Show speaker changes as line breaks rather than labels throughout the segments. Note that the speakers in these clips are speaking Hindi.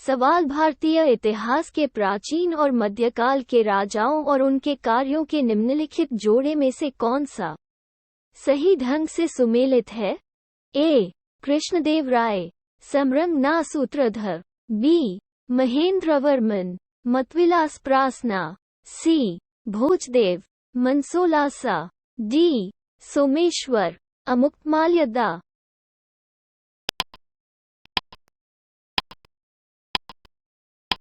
सवाल भारतीय इतिहास के प्राचीन और मध्यकाल के राजाओं और उनके कार्यों के निम्नलिखित जोड़े में से कौन सा सही ढंग से सुमेलित है? ए. कृष्णदेव राय, समरंगना सूत्रधर। बी. महेंद्रवर्मन, मतविलास प्रासना। सी. भोजदेव, मनसोलासा। डी. सोमेश्वर, अमुक्तमाल्यदा।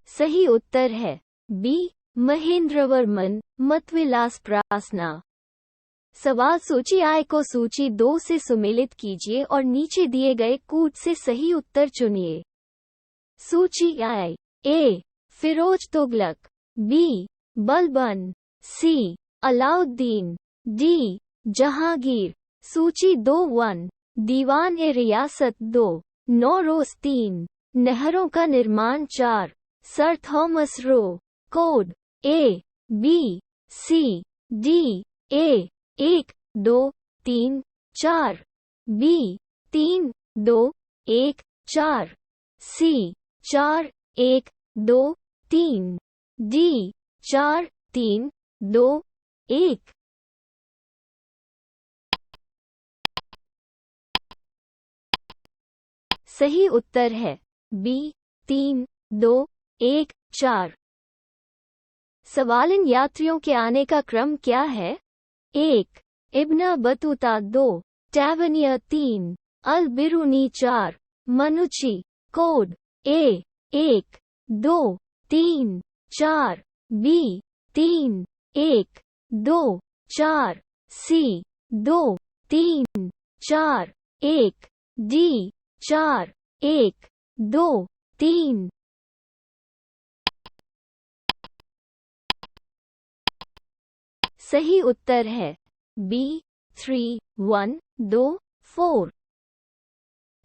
सही उत्तर है बी. महेंद्रवर्मन, मतविलास प्रासना। सवाल सूची आय को सूची 2 से सुमेलित कीजिए और नीचे दिए गए कूट से सही उत्तर चुनिए। सूची आय। ए. फिरोज तुगलक। बी. बलबन। सी. अलाउद्दीन। डी. जहांगीर। सूची 2 1. दीवान ए रियासत 2, नौरोज 3, नहरों का निर्माण 4, sir Thomas Roe. Code A. B. C. D. A. 1 2 3 4। B. 3 2 1 4। C. 4 1 2 3। D. 4 3 2 1। सही उत्तर है बी. 3 2 1 4। सवाल इन यात्रियों के आने का क्रम क्या है? 1. इब्न बतूता 2, टैवनियर 3, अल बिरूनी 4, मनुची। कोड ए. 1 2 3 4। बी. 3 1 2 4। सी. 2 3 4 1। डी. 4 1 2 3। सही उत्तर है बी. 3 1 2 4।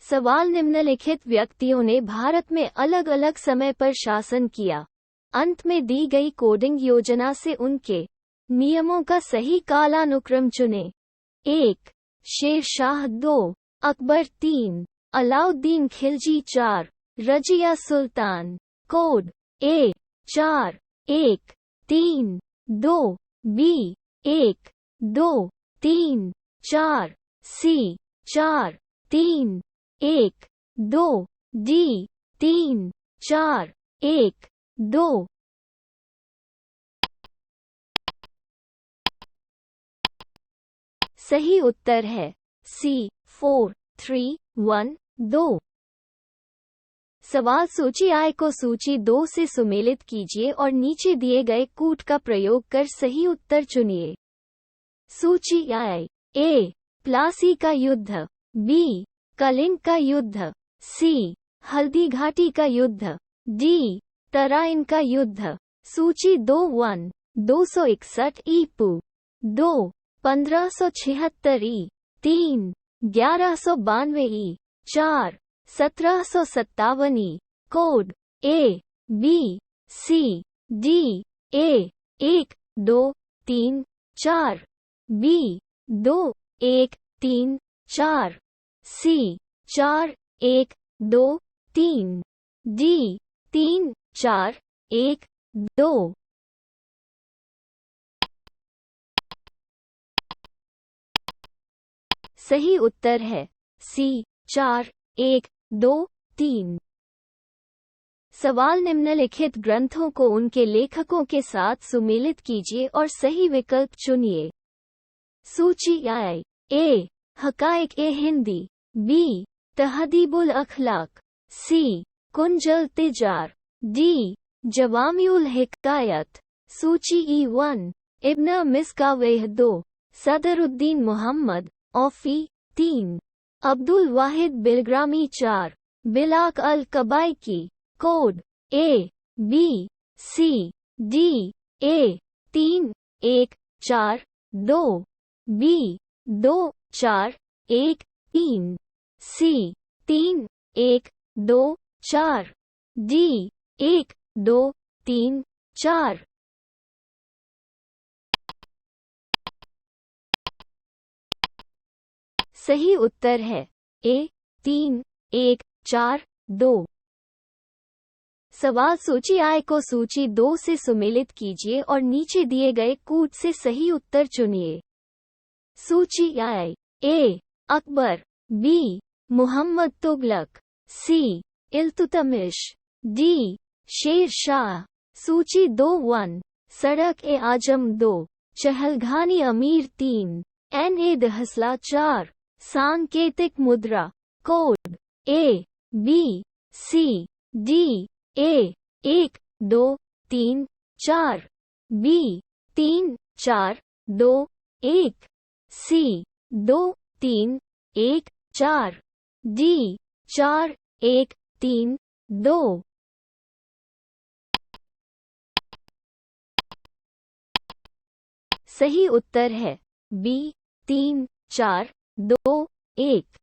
सवाल निम्नलिखित व्यक्तियों ने भारत में अलग अलग समय पर शासन किया। अंत में दी गई कोडिंग योजना से उनके नियमों का सही कालानुक्रम चुनें। 1. शेर शाह 2, अकबर 3, अलाउद्दीन खिलजी 4, रजिया सुल्तान। कोड ए. 4 1 3 2। बी. 1 2 3 4। सी. 4 3 1 2। डी. 3 4 1 2। सही उत्तर है सी. 4 3 1 2। सवाल सूची आय को सूची 2 से सुमेलित कीजिए और नीचे दिए गए कूट का प्रयोग कर सही उत्तर चुनिए। सूची आय। ए. प्लासी का युद्ध। बी. कलिंग का युद्ध। सी. हल्दी घाटी का युद्ध। डी. तराइन का युद्ध। सूची 2 1. 261 ईपू 2 1576 ई 3 1192 ई 4 1757 ई। Code A. B. C. D. A. 1 2 3 4। B. 2 1 3 4। C. 4 1 2 3। D. 3 4 1 2। सही उत्तर है सी. 4 1 2 3। सवाल निम्नलिखित ग्रंथों को उनके लेखकों के साथ सुमेलित कीजिए और सही विकल्प चुनिए। सूची आय। ए. हकाइक ए हिंदी। बी. तहदीबुल अखलाक। सी. कुंजल तिजार। डी. जवामिउल हिकायत। सूची ई 1. इब्न मिस्कावेह 2, सदरुद्दीन मोहम्मद औफी 3, अब्दुल वाहिद बिलग्रामी 4, बिलाक अल कबाइकी। Code A. B. C. D. A. 3 1 4 2। B. 2 4 1 3। C. 3 1 2 4। D. 1 2 3 4। सही उत्तर है ए. 3 1 4 2। सवाल सूची आय को सूची 2 से सुमेलित कीजिए और नीचे दिए गए कूट से सही उत्तर चुनिए। सूची आय। ए. अकबर, बी. मुहम्मद तुगलक, सी. इल्तुतमिश, डी. शेर शाह। सूची 2 1. सड़क ए आजम 2, चहलघानी अमीर 3, एन ए दहसला 4। सांकेतिक मुद्रा code A B C D A 1 2 3 4, B 3 4 2 1, C 2 3 1 4, D 4 1 3 2। सही उत्तर है बी 3 4 2 1।